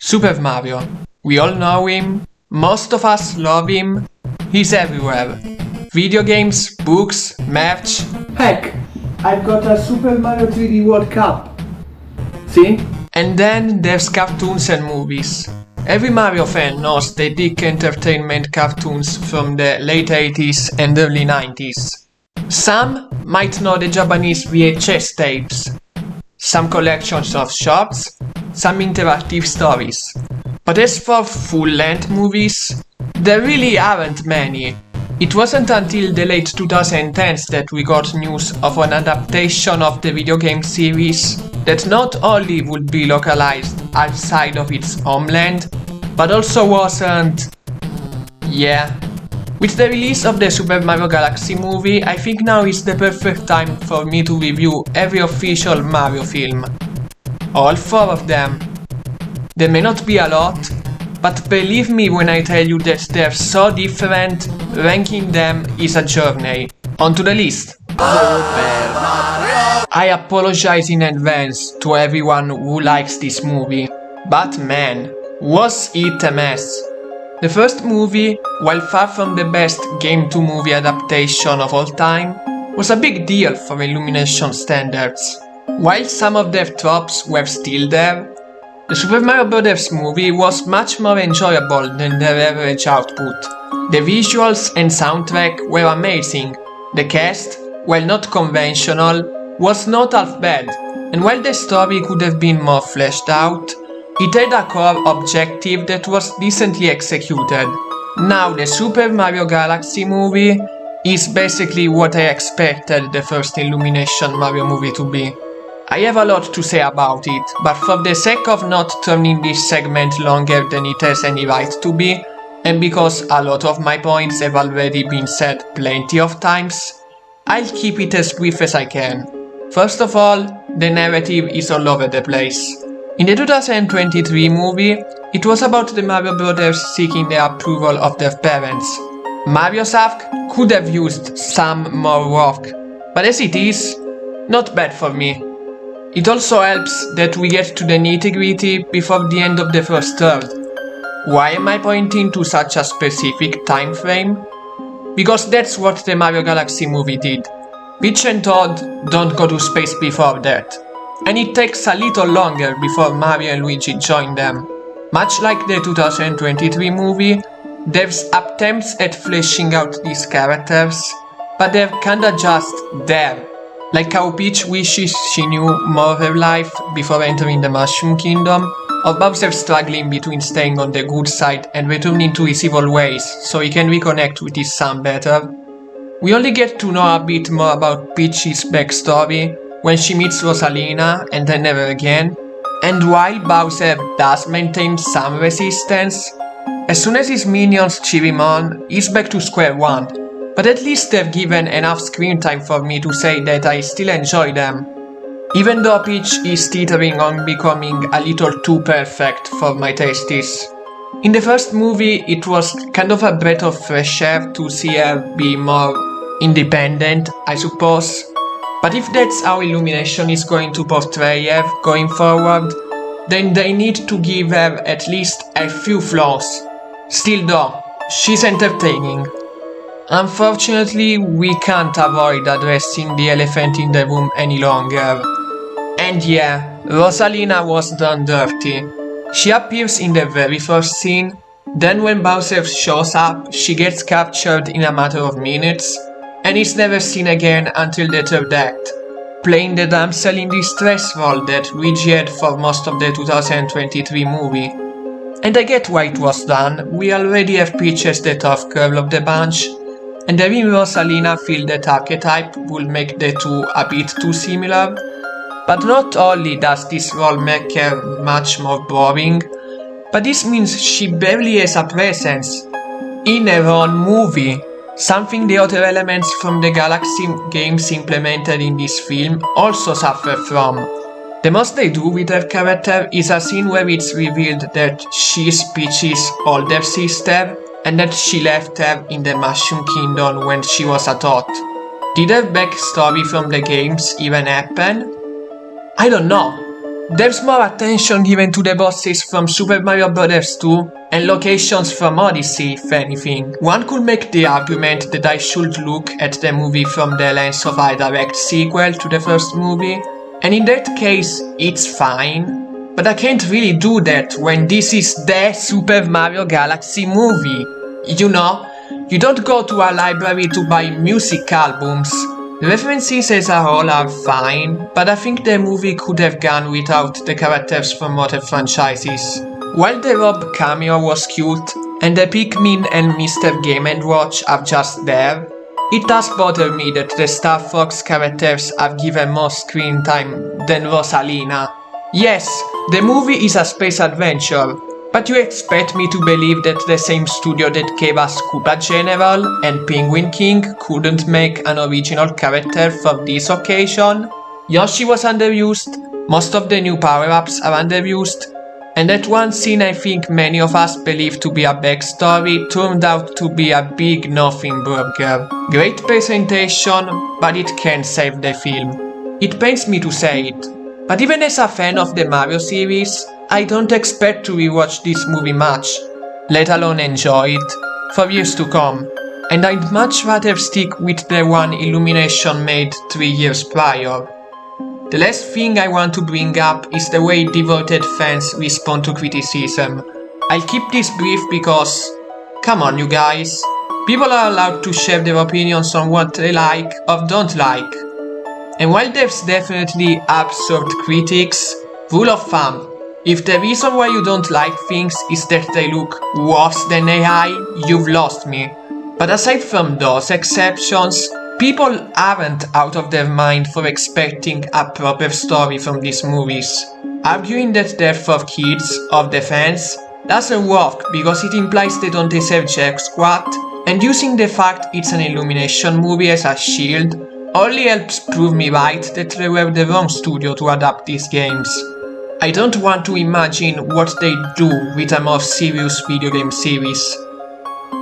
Super Mario. We all know him, most of us love him, he's everywhere. Video games, books, merch. Heck, I've got a Super Mario 3D World Cup. See? And then there's cartoons and movies. Every Mario fan knows the Dick Entertainment cartoons from the late 80s and early 90s. Some might know the Japanese VHS tapes, some collections of shorts, some interactive stories. But as for full-length movies, there really aren't many. It wasn't until the late 2010s that we got news of an adaptation of the video game series that not only would be localized outside of its homeland, but also wasn't... yeah. With the release of the Super Mario Galaxy movie, I think now is the perfect time for me to review every official Mario film. All 4 of them. There may not be a lot, but believe me when I tell you that they're so different, ranking them is a journey. On to the list! I apologize in advance to everyone who likes this movie, but man, was it a mess! The first movie, while far from the best game-to-movie adaptation of all time, was a big deal for Illumination standards. While some of their tropes were still there, the Super Mario Bros. Movie was much more enjoyable than their average output. The visuals and soundtrack were amazing, the cast, while not conventional, was not half bad, and while the story could have been more fleshed out, it had a core objective that was decently executed. Now the Super Mario Galaxy movie is basically what I expected the first Illumination Mario movie to be. I have a lot to say about it, but for the sake of not turning this segment longer than it has any right to be, and because a lot of my points have already been said plenty of times, I'll keep it as brief as I can. First of all, the narrative is all over the place. In the 2023 movie, it was about the Mario brothers seeking the approval of their parents. Mario's arc could have used some more work, but as it is, not bad for me. It also helps that we get to the nitty-gritty before the end of the first third. Why am I pointing to such a specific time frame? Because that's what the Mario Galaxy movie did. Peach and Toad don't go to space before that, and it takes a little longer before Mario and Luigi join them. Much like the 2023 movie, there's attempts at fleshing out these characters, but they're kinda just there. Like how Peach wishes she knew more of her life before entering the Mushroom Kingdom, or Bowser struggling between staying on the good side and returning to his evil ways so he can reconnect with his son better. We only get to know a bit more about Peach's backstory when she meets Rosalina and then never again, and while Bowser does maintain some resistance, as soon as his minions cheer him on, he's back to square one. But at least they've given enough screen time for me to say that I still enjoy them, even though Peach is teetering on becoming a little too perfect for my tastes. In the first movie, it was kind of a breath of fresh air to see her be more independent, I suppose. But if that's how Illumination is going to portray her going forward, then they need to give her at least a few flaws. Still though, she's entertaining. Unfortunately, we can't avoid addressing the elephant in the room any longer. And yeah, Rosalina was done dirty. She appears in the very first scene, then when Bowser shows up, she gets captured in a matter of minutes, and is never seen again until the third act, playing the damsel in distress role that Luigi had for most of the 2023 movie. And I get why it was done. We already have Peach as the tough girl of the bunch, and having Rosalina fill that archetype will make the two a bit too similar. But not only does this role make her much more boring, but this means she barely has a presence in her own movie, something the other elements from the Galaxy games implemented in this film also suffer from. The most they do with her character is a scene where it's revealed that she's Peach's older sister, and that she left her in the Mushroom Kingdom when she was a tot. Did her backstory from the games even happen? I don't know. There's more attention given to the bosses from Super Mario Bros. 2 and locations from Odyssey, if anything. One could make the argument that I should look at the movie from the lens of a direct sequel to the first movie, and in that case, it's fine. But I can't really do that when this is the Super Mario Galaxy movie. You know, you don't go to a library to buy music albums. The references as a whole are fine, but I think the movie could have gone without the characters from other franchises. While the Rob cameo was cute, and the Pikmin and Mr. Game & Watch are just there, it does bother me that the Star Fox characters are given more screen time than Rosalina. Yes, the movie is a space adventure, but you expect me to believe that the same studio that gave us Koopa General and Penguin King couldn't make an original character for this occasion? Yoshi was underused, most of the new power-ups are underused, and that one scene I think many of us believe to be a backstory turned out to be a big nothing burger. Great presentation, but it can't save the film. It pains me to say it, but even as a fan of the Mario series, I don't expect to rewatch this movie much, let alone enjoy it, for years to come, and I'd much rather stick with the one Illumination made 3 years prior. The last thing I want to bring up is the way devoted fans respond to criticism. I'll keep this brief because, come on you guys, people are allowed to share their opinions on what they like or don't like. And while there's definitely absurd critics, rule of thumb, if the reason why you don't like things is that they look worse than AI, you've lost me. But aside from those exceptions, people aren't out of their mind for expecting a proper story from these movies. Arguing that they're for kids or the fans doesn't work because it implies they don't deserve jack squat, and using the fact it's an Illumination movie as a shield only helps prove me right that they were the wrong studio to adapt these games. I don't want to imagine what they do with a more serious video game series.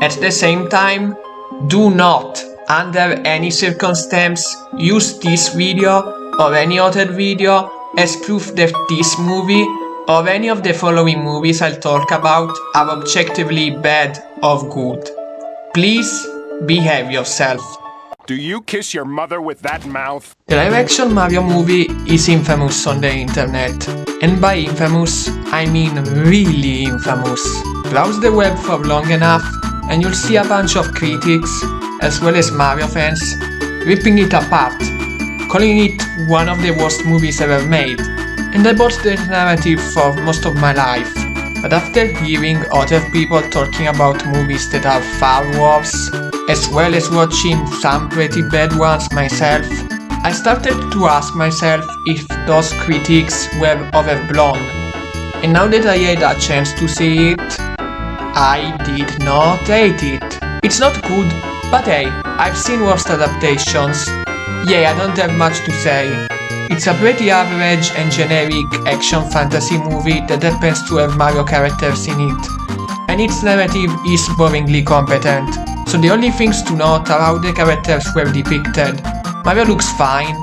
At the same time, do not, under any circumstance, use this video or any other video as proof that this movie or any of the following movies I'll talk about are objectively bad or good. Please behave yourself. Do you kiss your mother with that mouth? The live-action Mario movie is infamous on the internet, and by infamous, I mean really infamous. Browse the web for long enough, and you'll see a bunch of critics, as well as Mario fans, ripping it apart, calling it one of the worst movies ever made, and I bought that narrative for most of my life. But after hearing other people talking about movies that are far worse, as well as watching some pretty bad ones myself, I started to ask myself if those critics were overblown. And now that I had a chance to see it, I did not hate it. It's not good, but hey, I've seen worse adaptations. Yeah, I don't have much to say. It's a pretty average and generic action fantasy movie that happens to have Mario characters in it, and its narrative is boringly competent, so the only things to note are how the characters were depicted. Mario looks fine,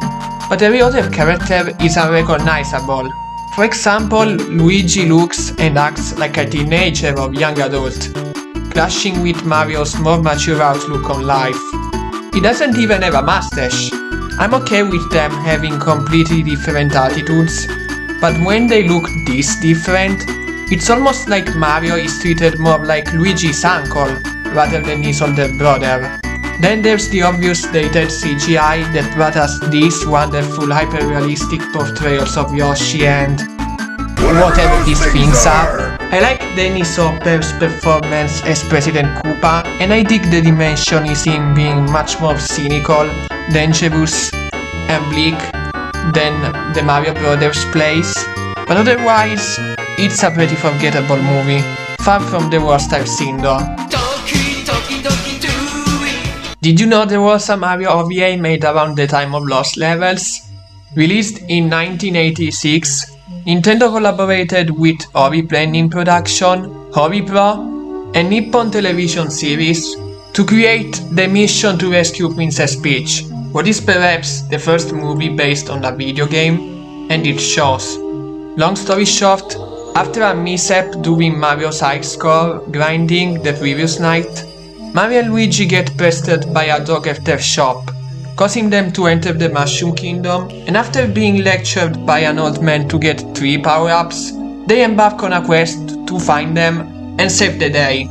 but every other character is unrecognizable. For example, Luigi looks and acts like a teenager or young adult, clashing with Mario's more mature outlook on life. He doesn't even have a mustache. I'm okay with them having completely different attitudes, but when they look this different, it's almost like Mario is treated more like Luigi's uncle rather than his older brother. Then there's the obvious dated CGI that brought us these wonderful hyper-realistic portrayals of Yoshi and whatever these things are. I like Dennis Hopper's performance as President Koopa, and I dig the dimension is him being much more cynical, dangerous and bleak than the Mario Brothers plays, but otherwise, it's a pretty forgettable movie. Far from the worst I've seen though. Did you know there was a Mario OVA made around the time of Lost Levels? Released in 1986, Nintendo collaborated with Ori Planning Production, Horipro, and Nippon Television Series to create the mission to rescue Princess Peach, what is perhaps the first movie based on a video game, and it shows. Long story short, after a mishap during Mario's high score grinding the previous night, Mario and Luigi get pestered by a dog at their shop, causing them to enter the Mushroom Kingdom, and after being lectured by an old man to get 3 power-ups, they embark on a quest to find them and save the day.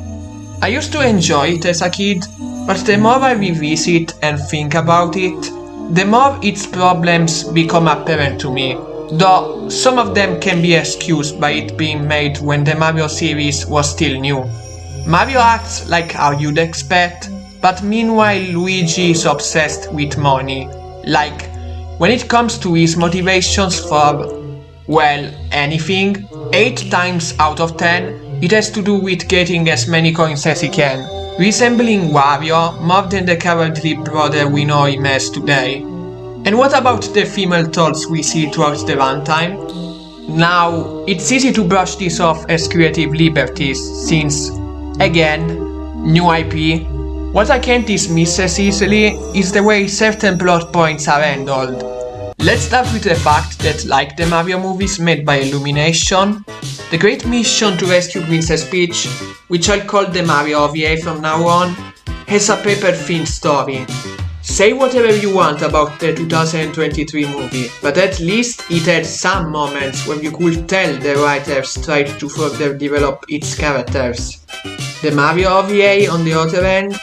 I used to enjoy it as a kid, but the more I revisit and think about it, the more its problems become apparent to me, though some of them can be excused by it being made when the Mario series was still new. Mario acts like how you'd expect, but meanwhile Luigi is obsessed with money. Like, when it comes to his motivations for, well, anything, 8 times out of 10, it has to do with getting as many coins as he can, resembling Wario more than the cowardly brother we know him as today. And what about the female trolls we see throughout the runtime? Now, it's easy to brush this off as creative liberties, since, again, new IP. What I can't dismiss as easily is the way certain plot points are handled. Let's start with the fact that, like the Mario movies made by Illumination, the great mission to rescue Princess Peach, which I'll call the Mario OVA from now on, has a paper-thin story. Say whatever you want about the 2023 movie, but at least it had some moments where you could tell the writers tried to further develop its characters. The Mario OVA, on the other hand,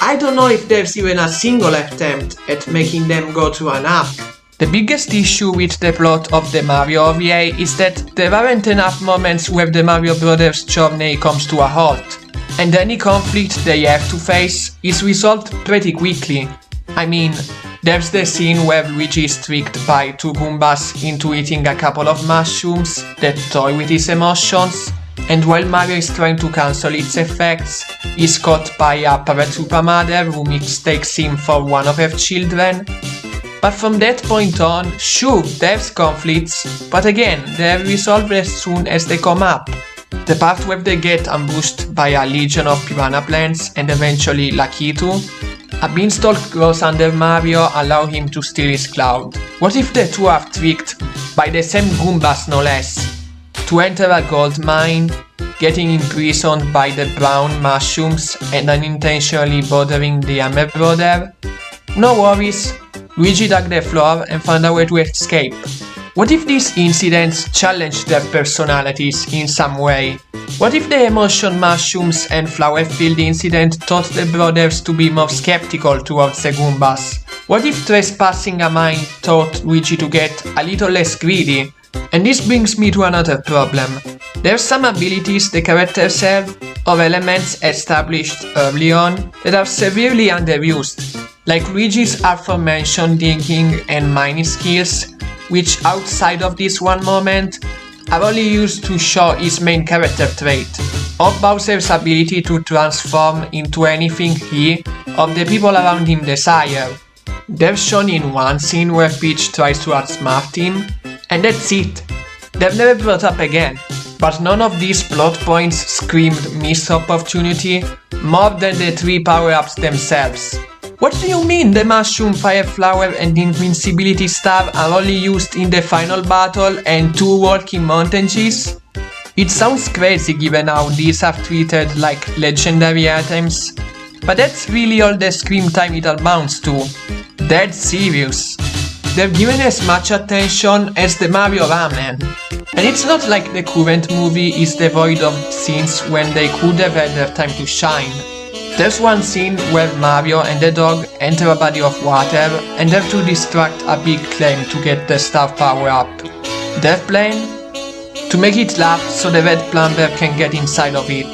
I don't know if there's even a single attempt at making them go through an arc. The biggest issue with the plot of the Mario OVA is that there aren't enough moments where the Mario Brothers' journey comes to a halt, and any conflict they have to face is resolved pretty quickly. I mean, there's the scene where Luigi is tricked by 2 Goombas into eating a couple of mushrooms that toy with his emotions, and while Mario is trying to cancel its effects, he's caught by a parrot supermother who mistakes him for one of her children. But from that point on, sure, there's conflicts, but again, they're resolved as soon as they come up. The part where they get ambushed by a legion of piranha plants and eventually Lakitu, a beanstalk grows under Mario, allow him to steal his cloud. What if the two are tricked, by the same Goombas no less, to enter a gold mine, getting imprisoned by the brown mushrooms and unintentionally bothering the Hammer brother? No worries, Luigi dug the floor and found a way to escape. What if these incidents challenged their personalities in some way? What if the emotion mushrooms and flower-filled incident taught the brothers to be more skeptical towards the Goombas? What if trespassing a mine taught Luigi to get a little less greedy? And this brings me to another problem. There's some abilities the characters have, or elements established early on, that are severely underused, like Luigi's aforementioned digging and mining skills, which outside of this one moment are only used to show his main character trait, or Bowser's ability to transform into anything he or the people around him desire. They're shown in one scene where Peach tries to outsmart him, and that's it. They're never brought up again. But none of these plot points screamed missed opportunity more than the 3 power-ups themselves. What do you mean the Mushroom, Fire Flower and Invincibility Star are only used in the final battle and 2 working montages? It sounds crazy given how these are treated like legendary items, but that's really all the screen time it amounts to. Dead serious. They're given as much attention as the Mario Ramen. And it's not like the current movie is devoid of scenes when they could have had their time to shine. There's one scene where Mario and the dog enter a body of water and have to distract a big claim to get the star power up. Their plan? To make it laugh so the red plumber can get inside of it.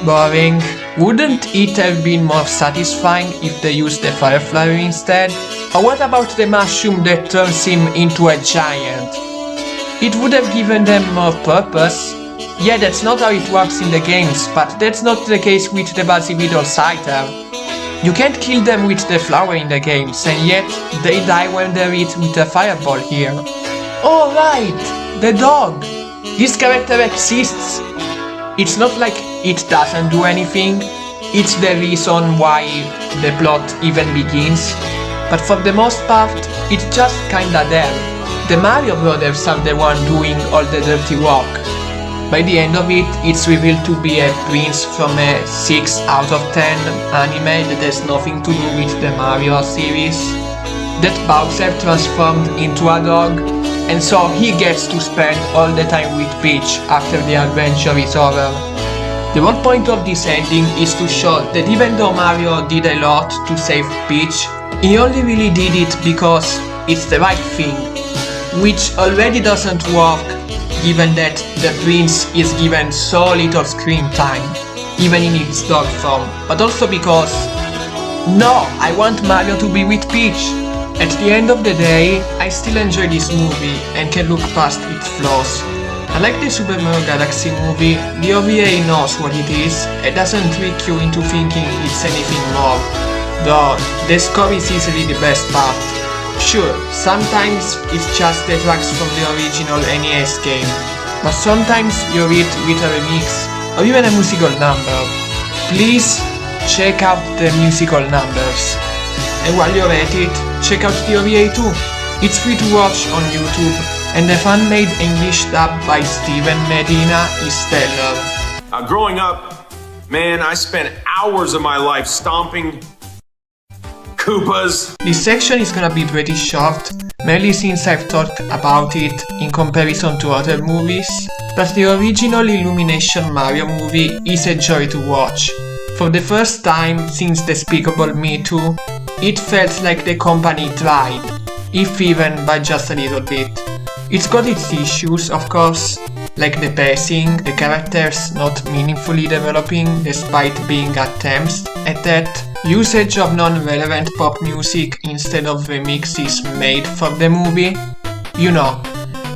Boring. Wouldn't it have been more satisfying if they used the fire flower instead? Or what about the mushroom that turns him into a giant? It would have given them more purpose. Yeah, that's not how it works in the games, but that's not the case with the Basividal Scyther. You can't kill them with the flower in the games, and yet they die when they're hit with a fireball here. Oh right, the dog! This character exists! It's not like it doesn't do anything, it's the reason why the plot even begins, but for the most part, it's just kinda there. The Mario brothers are the one doing all the dirty work. By the end of it, it's revealed to be a prince from a 6 out of 10 anime that has nothing to do with the Mario series. That Bowser transformed into a dog, and so he gets to spend all the time with Peach after the adventure is over. The whole point of this ending is to show that even though Mario did a lot to save Peach, he only really did it because it's the right thing, which already doesn't work given that the prince is given so little screen time, even in its dog form, but also because, no, I want Mario to be with Peach. At the end of the day, I still enjoy this movie and can look past its flaws. Unlike the supermariobrosmovie, the OVA knows what it is and doesn't trick you into thinking it's anything more, though the score is easily the best part. Sure, sometimes it just detracts from the original NES game, but sometimes you're it with a remix or even a musical number. Please check out the musical numbers. And while you're at it, check out the OVA too. It's free to watch on YouTube, and the fan-made English dub by Steven Medina is stellar. Growing up, man, I spent hours of my life stomping Koopas. This section is gonna be pretty short, mainly since I've talked about it in comparison to other movies, but the original Illumination Mario movie is a joy to watch. For the first time since Despicable Me 2, it felt like the company tried, if even by just a little bit. It's got its issues, of course, like the pacing, the characters not meaningfully developing despite being attempts at that, usage of non-relevant pop music instead of remixes made for the movie. You know,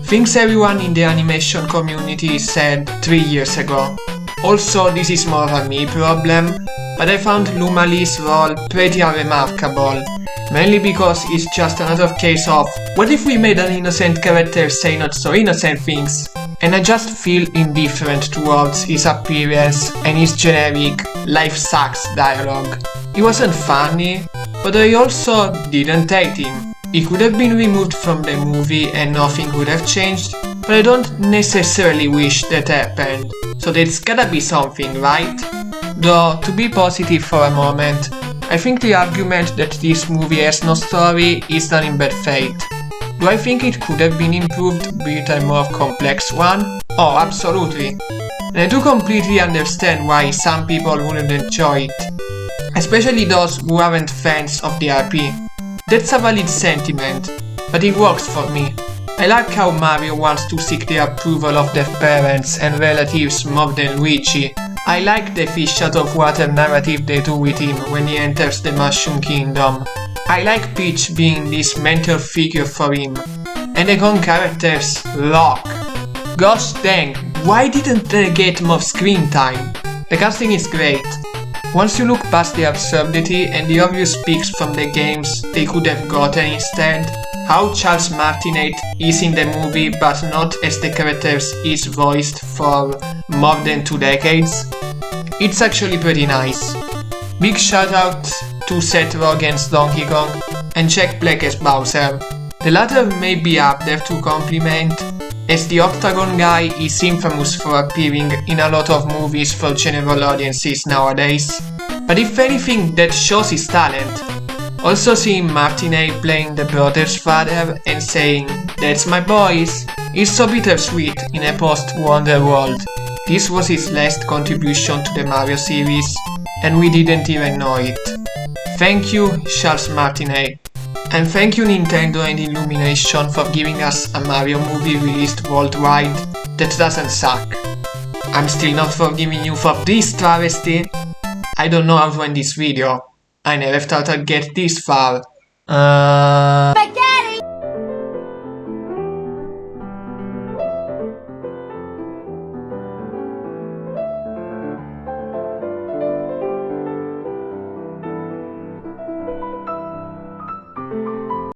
things everyone in the animation community said 3 years ago. Also, this is more a me problem, but I found Lumali's role pretty unremarkable, mainly because it's just another case of what if we made an innocent character say not so innocent things, and I just feel indifferent towards his appearance and his generic life sucks dialogue. He wasn't funny, but I also didn't hate him. He could have been removed from the movie and nothing would have changed, but I don't necessarily wish that happened, so there's gotta be something, right? Though, to be positive for a moment, I think the argument that this movie has no story is done in bad faith. Do I think it could have been improved, be it a more complex one? Oh, absolutely. And I do completely understand why some people wouldn't enjoy it, especially those who aren't fans of the IP. That's a valid sentiment, but it works for me. I like how Mario wants to seek the approval of their parents and relatives more than Luigi. I like the fish out of water narrative they do with him when he enters the Mushroom Kingdom. I like Peach being this mentor figure for him. And the gun characters rock. Gosh dang, why didn't they get more screen time? The casting is great. Once you look past the absurdity and the obvious peaks from the games they could have gotten instead, how Charles Martinet is in the movie but not as the characters is voiced for more than 2 decades, it's actually pretty nice. Big shout out to Seth Rogen's Donkey Kong and Jack Black as Bowser. The latter may be up there to compliment, as the Octagon guy is infamous for appearing in a lot of movies for general audiences nowadays, but if anything that shows his talent. Also seeing Martinet playing the brother's father and saying, "That's my boys," is so bittersweet in a post-Wonder world. This was his last contribution to the Mario series, and we didn't even know it. Thank you, Charles Martinet. And thank you Nintendo and Illumination for giving us a Mario movie released worldwide that doesn't suck. I'm still not forgiving you for this travesty. I don't know how to end this video. I never thought I'd get this far.